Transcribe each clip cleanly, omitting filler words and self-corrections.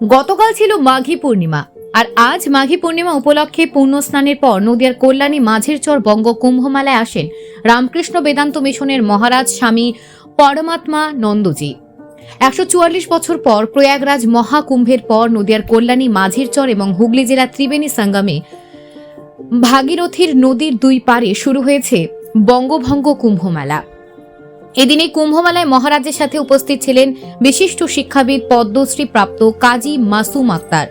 গতকাল ছিল মাঘী পূর্ণিমা আর আজ মাঘী পূর্ণিমা উপলক্ষে পুণ্য স্নানের পর নদিয়ার কল্যাণী মাঝের চর বঙ্গ কুম্ভমেলায় আসেন রামকৃষ্ণ বেদান্ত মিশনের মহারাজ স্বামী পরমাত্মা নন্দজি। ১৪৪ বছর পর প্রয়াগরাজ মহাকুম্ভের পর নদিয়ার কল্যাণী মাঝের চর এবং হুগলি জেলার ত্রিবেণী সঙ্গমে ভাগীরথীর নদীর দুই পারে শুরু হয়েছে বঙ্গভঙ্গ কুম্ভমেলা। এদিন এই কুম্ভমেলায় মহারাজের সাথে উপস্থিত ছিলেন বিশিষ্ট শিক্ষাবিদ পদ্মশ্রী প্রাপ্ত কাজী মাসুম আক্তার,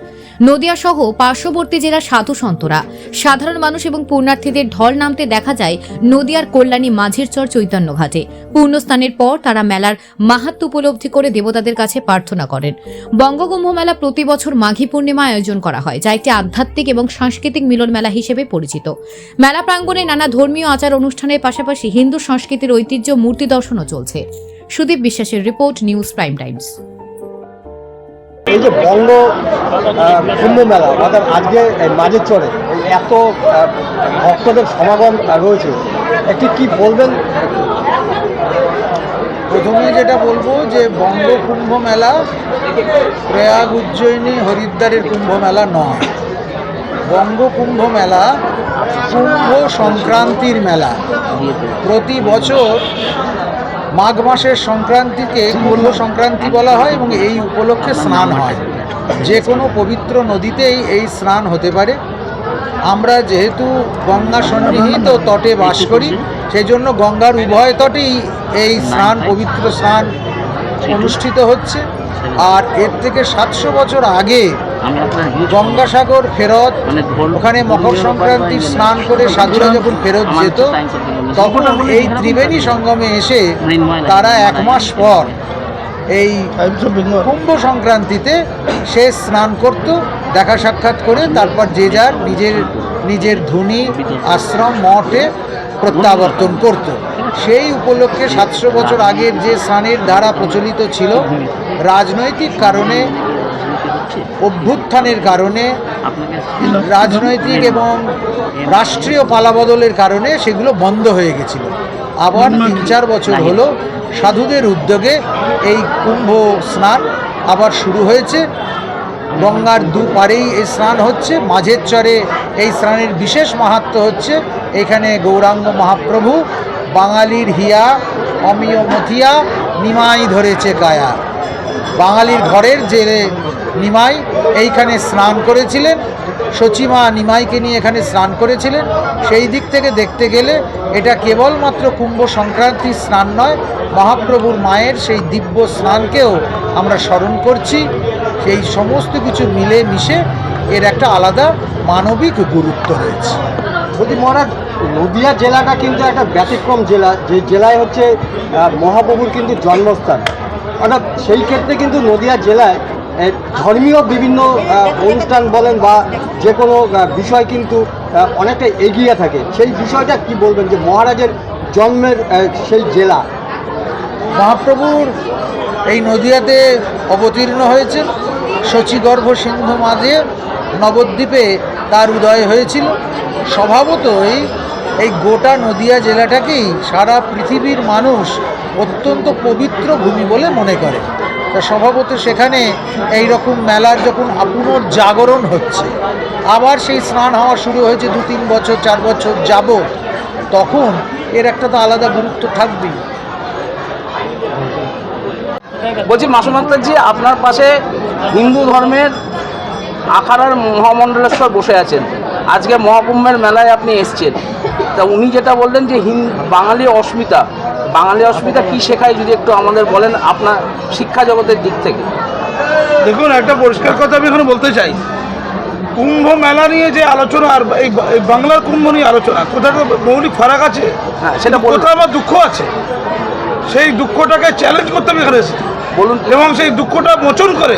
নদিয়া সহ পার্শ্ববর্তী জেলার সাধু সন্তরা, সাধারণ মানুষ এবং পুণ্যার্থীদের ঢল নামতে দেখা যায় নদিয়ার কল্যাণী মাঝের চর চৈতন্য ঘাটে। পুণ্যস্নানের পর তারা মেলার মাহাত্ম্য উপলব্ধি করে দেবতাদের কাছে প্রার্থনা করেন। বঙ্গকুম্ভ মেলা প্রতি বছর মাঘী পূর্ণিমা আয়োজন করা হয়, যা একটি আধ্যাত্মিক এবং সাংস্কৃতিক মিলন মেলা হিসেবে পরিচিত। মেলা প্রাঙ্গণে নানা ধর্মীয় আচার অনুষ্ঠানের পাশাপাশি হিন্দু সংস্কৃতির ঐতিহ্য মূর্তি দর্শনও চলছে। সুদীপ বিশ্বাসের রিপোর্ট, নিউজ প্রাইম টাইমস। এই যে বঙ্গ কুম্ভ মেলা অর্থাৎ আজকে মাঝের চরে এত ভক্তদের সমাগম রয়েছে, একটি কি বলবেন? প্রথমে যেটা বলবো যে বঙ্গ কুম্ভ মেলা প্রয়াগ, উজ্জয়িনী, হরিদ্বারের কুম্ভ মেলা নয়। বঙ্গ কুম্ভ মেলা কুম্ভ সংক্রান্তির মেলা। প্রতি বছর মাঘ মাসের সংক্রান্তিকে কুম্ভ সংক্রান্তি বলা হয় এবং এই উপলক্ষে স্নান হয়। যে কোনো পবিত্র নদীতেই এই স্নান হতে পারে। আমরা যেহেতু গঙ্গা সন্নিহিত তটে বাস করি, সেই জন্য গঙ্গার উভয় তটেই এই স্নান, পবিত্র স্নান অনুষ্ঠিত হচ্ছে। আর এর থেকে 700 বছর আগে গঙ্গাসাগর ফেরত, ওখানে মকর সংক্রান্তির স্নান করে সাধুরা যখন ফেরত যেত, তখন এই ত্রিবেণী সঙ্গমে এসে তারা 1 মাস পর এই কুম্ভ সংক্রান্তিতে সে স্নান করত, দেখা সাক্ষাৎ করে তারপর যে যার নিজের ধুনি, আশ্রম, মঠে প্রত্যাবর্তন করত। সেই উপলক্ষে 700 বছর আগের যে স্নানের ধারা প্রচলিত ছিল, রাজনৈতিক কারণে, অভ্যুত্থানের কারণে, রাজনৈতিক এবং রাষ্ট্রীয় পালাবদলের কারণে সেগুলো বন্ধ হয়ে গেছিল। আবার 3-4 বছর হলো সাধুদের উদ্যোগে এই কুম্ভ স্নান আবার শুরু হয়েছে। গঙ্গার দুপারেই এই স্নান হচ্ছে। মাঝের চরে এই স্নানের বিশেষ মাহাত্ম্য হচ্ছে, এখানে গৌরাঙ্গ মহাপ্রভু বাঙালির হিয়া অমিয় মথিয়া নিমাই ধরেছে কায়া, বাঙালির ঘরের যে নিমাই এইখানে স্নান করেছিলেন। সচিমা নিমাইকে নিয়ে এখানে স্নান করেছিলেন। সেই দিক থেকে দেখতে গেলে এটা কেবলমাত্র কুম্ভ সংক্রান্তির স্নান নয়, মহাপ্রভুর মায়ের সেই দিব্য স্নানকেও আমরা স্মরণ করছি। সেই সমস্ত কিছু মিলে মিশে এর একটা আলাদা মানবিক গুরুত্ব রয়েছে। যদি মহারাজ, নদিয়া জেলাটা কিন্তু একটা ব্যতিক্রম জেলা, যে জেলায় হচ্ছে মহাপ্রভুর কিন্তু জন্মস্থান। অর্থাৎ সেই ক্ষেত্রে কিন্তু নদিয়া জেলায় ধর্মীয় বিভিন্ন অনুষ্ঠান বলেন বা যে কোনো বিষয় কিন্তু অনেকটা এগিয়ে থাকে। সেই বিষয়টা কি বলবেন যে মহারাজের জন্মের সেই জেলা? মহাপ্রভুর এই নদিয়াতে অবতীর্ণ হয়েছেন। শচীগর্ভ সিন্ধু মাঝে নবদ্বীপে তার উদয় হয়েছিল। স্বভাবতই এই গোটা নদিয়া জেলাটাকেই সারা পৃথিবীর মানুষ অত্যন্ত পবিত্র ভূমি বলে মনে করে। তা স্বভাবত সেখানে এই রকম মেলার যখন পুনর্জাগরণ হচ্ছে, আবার সেই স্নান হওয়া শুরু হয়েছে 2-3 বছর 4 বছর যাবত, তখন এর একটা তো আলাদা গুরুত্ব থাকবেই। বলছি মাসুম আক্তারজি, আপনার পাশে হিন্দু ধর্মের আখাড়ার মহামণ্ডলেশ্বর বসে আছেন। আজকে মহাকুম্ভের মেলায় আপনি এসছেন, তা উনি যেটা বললেন যে বাঙালি অস্মিতা কী শেখায়, যদি একটু আমাদের বলেন আপনার শিক্ষা জগতের দিক থেকে। দেখুন, একটা পরিষ্কার কথা আমি এখানে বলতে চাই। কুম্ভ মেলা নিয়ে যে আলোচনা আর এই বাংলার কুম্ভ নিয়ে আলোচনা, কোথাও মৌলিক ফারাক আছে। হ্যাঁ, সেটা কোথাও আমার দুঃখ আছে। সেই দুঃখটাকে চ্যালেঞ্জ করতে আমি এখানে এসেছি বলুন, এবং সেই দুঃখটা মোচন করে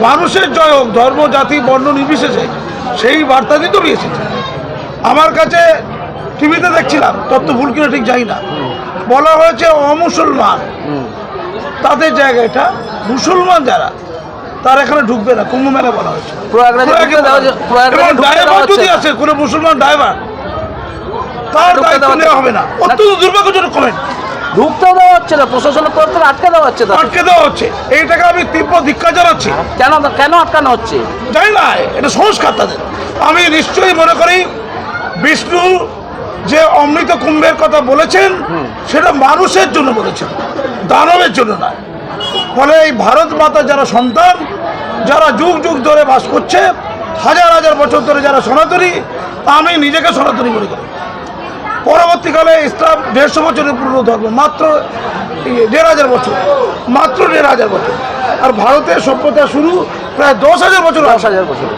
মানুষের জয় হোক, ধর্ম জাতি বর্ণ নির্বিশেষে, সেই বার্তা দিতে আমি এসেছি। আমার কাছে টিভিতে দেখছিলাম, তত্ত্ব ভুল কিনা ঠিক যাই না, বলা হয়েছে অমুসলমান, তাদের জায়গাটা মুসলমান যারা, তারা এখানে ঢুকবে না, কুম্ভ মেলা বলা হয়েছে। ড্রাইভার যদি আছে কোনো মুসলমান ড্রাইভার, তার দায়িত্ব নেওয়া হবে না। অত্যন্ত দুর্ভাগ্যজনক কমেন্ট। ঢুকতেও দেওয়া হচ্ছে না, প্রশাসনের তরফ থেকে আটকে দেওয়া হচ্ছে তাদের। আটকে দেওয়া হচ্ছে, এইটাকে আমি তীব্র ধিক্কার জানাচ্ছি। কেন কেন আটকানো হচ্ছে? জানি না, এটা সংস্কার তাদের। আমি নিশ্চয়ই মনে করি বিষ্ণু যে অমৃত কুম্ভের কথা বলেছেন সেটা মানুষের জন্য বলেছেন, দানবের জন্য না। ফলে এই ভারত মাতা যারা সন্তান, যারা যুগ যুগ ধরে বাস করছে, হাজার হাজার বছর ধরে যারা সনাতনী, আমি নিজেকে সনাতনী মনে করি। পরবর্তীকালে ইসলাম 150 বছরের পুরনো ধর্ম, মাত্র 1500 বছর, মাত্র 1500 বছর। আর ভারতের সভ্যতা শুরু প্রায় 10,000 বছর, 10,000 বছর।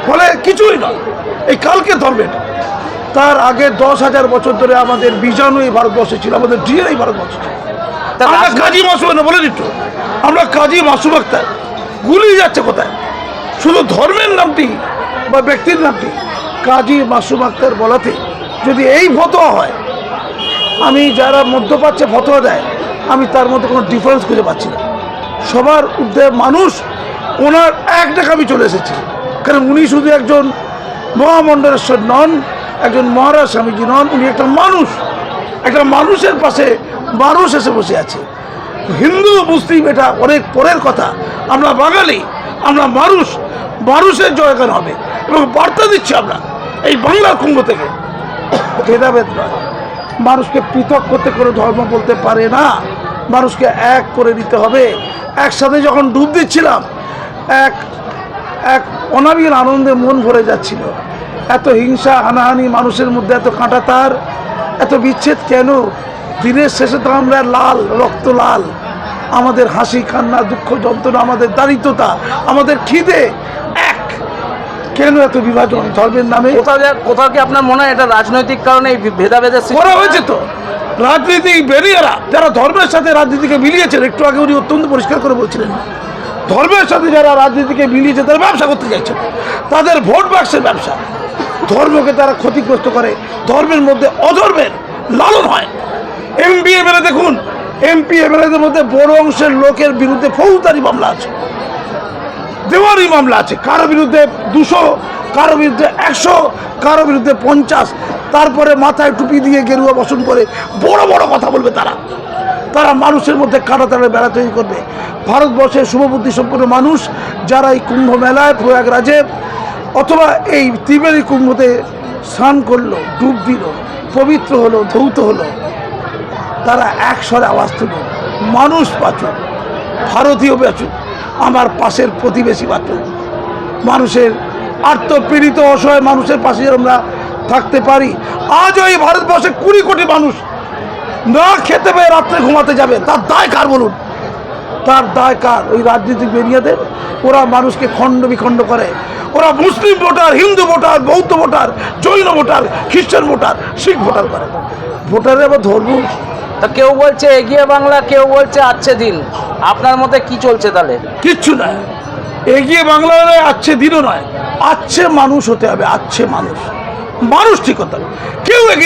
ফলে কিছুই নয় এই কালকে ধর্মের। তার আগে 10,000 বছর ধরে আমাদের বীজাণু এই ভারতবর্ষে ছিল, আমাদের ডিএনএ এই ভারতবর্ষে ছিল। আমরা কাজী মাসুম বলে দিত, আমরা কাজী মাসুম আক্তার, গুলিয়ে যাচ্ছে কোথায়? শুধু ধর্মের নামটি বা ব্যক্তির নামটি কাজী মাসুম আক্তার বলাতে যদি এই ফতোয়া হয়, আমি যারা মধ্যপ্রাচ্যে ফতোয়া দেয় আমি তার মধ্যে কোনো ডিফারেন্স খুঁজে পাচ্ছি না। সবার ঊর্ধ্বে মানুষ, ওনার এক ডাক আমি চলে এসেছি, কারণ উনি শুধু একজন মহামণ্ডলেশ্বর নন, একজন মহারাজ স্বামীজি নন, উনি একটা মানুষ, একটা মানুষের পাশে মানুষ এসে বসে আছে। হিন্দু মুসলিম এটা অনেক পরের কথা, আমরা বাঙালি, আমরা মানুষ, মানুষের জয়গান হবে। এবং বার্তা দিচ্ছি আমরা এই বাংলার কুম্ভ থেকে, ভেদাভেদ নয়, মানুষকে পৃথক করতে কোনো ধর্ম বলতে পারে না, মানুষকে এক করে দিতে হবে। একসাথে যখন ডুব দিচ্ছিলাম, এক অনাবিল আনন্দে মন ভরে যাচ্ছিল। এত হিংসা হানাহানি, মানুষের মধ্যে এত কাঁটাতার, এত বিচ্ছেদ কেন? দিনের শেষে তো আমরা লাল, রক্ত লাল, আমাদের হাসি কান্না, দুঃখ যন্ত্রণা, আমাদের দারিদ্রতা, আমাদের খিদে এক। কেন এত বিভাজন ধর্মের নামে? কোথাও কি আপনার মনে হয় এটা রাজনৈতিক কারণে এই ভেদাভেদের সৃষ্টি করা হয়েছে? তো রাজনীতিক বেরিয়েরা যারা ধর্মের সাথে রাজনীতিকে মিলিয়েছেন, একটু আগে উনি অত্যন্ত পরিষ্কার করে বলছিলেন, ধর্মের সাথে যারা রাজনীতিকে মিলিয়েছে তারা ব্যবসা করতে চাইছেন, তাদের ভোট বাক্সের ব্যবসা। ধর্মকে তারা ক্ষতিগ্রস্ত করে, ধর্মের মধ্যে অধর্মের লালন হয়। এমপি এমএলএ দেখুন, এমপি এমএলএদের মধ্যে বড় অংশের লোকের বিরুদ্ধে ফৌজদারি মামলা আছে, দেওয়ানি মামলা আছে, কারো বিরুদ্ধে 200, কারো বিরুদ্ধে 100, কারো বিরুদ্ধে 50। তারপরে মাথায় টুপি দিয়ে গেরুয়া বসন করে বড় বড় কথা বলবে তারা মানুষের মধ্যে কাটাতারের বেড়া তৈরি করবে। ভারতবর্ষের শুভবুদ্ধি সম্পন্ন মানুষ যারা এই কুম্ভ মেলায়, প্রয়াগরাজে অথবা এই ত্রিবেণী কুম্ভতে স্নান করলো, ডুব দিল, পবিত্র হলো, ধৌত হলো, তারা একস্বরে আওয়াজ তুলল, মানুষ বাঁচুক, ভারতীয় বাঁচুক, আমার পাশের প্রতিবেশী বাঁচুক। মানুষের আত্মপীড়িত অসহায় মানুষের পাশে আমরা থাকতে পারি। আজও এই ভারতবর্ষে 20 কোটি মানুষ না খেতে পেয়ে রাত্রে ঘুমাতে যাবে, তার দায় কার বলুন? তার দায় কার? ওই রাজনীতিক বেরিয়েদের। ওরা মানুষকে খণ্ড বিখণ্ড করে, ওরা মুসলিম ভোটার, হিন্দু ভোটার, বৌদ্ধ ভোটার, জৈন ভোটার, খ্রিস্টান ভোটার, শিখ ভোটার করে। ভোটারের আবার ধর্ম। তা কেউ বলছে এগিয়ে বাংলা, কেউ বলছে আচ্ছে দিন, আপনার মতে কি চলছে তাহলে? কিচ্ছু নয়, এগিয়ে বাংলা নয়, আচ্ছে দিনও নয়, আচ্ছে মানুষ হতে হবে, আচ্ছে মানুষ, মানুষ ঠিক হতে হবে। কেউ এগিয়ে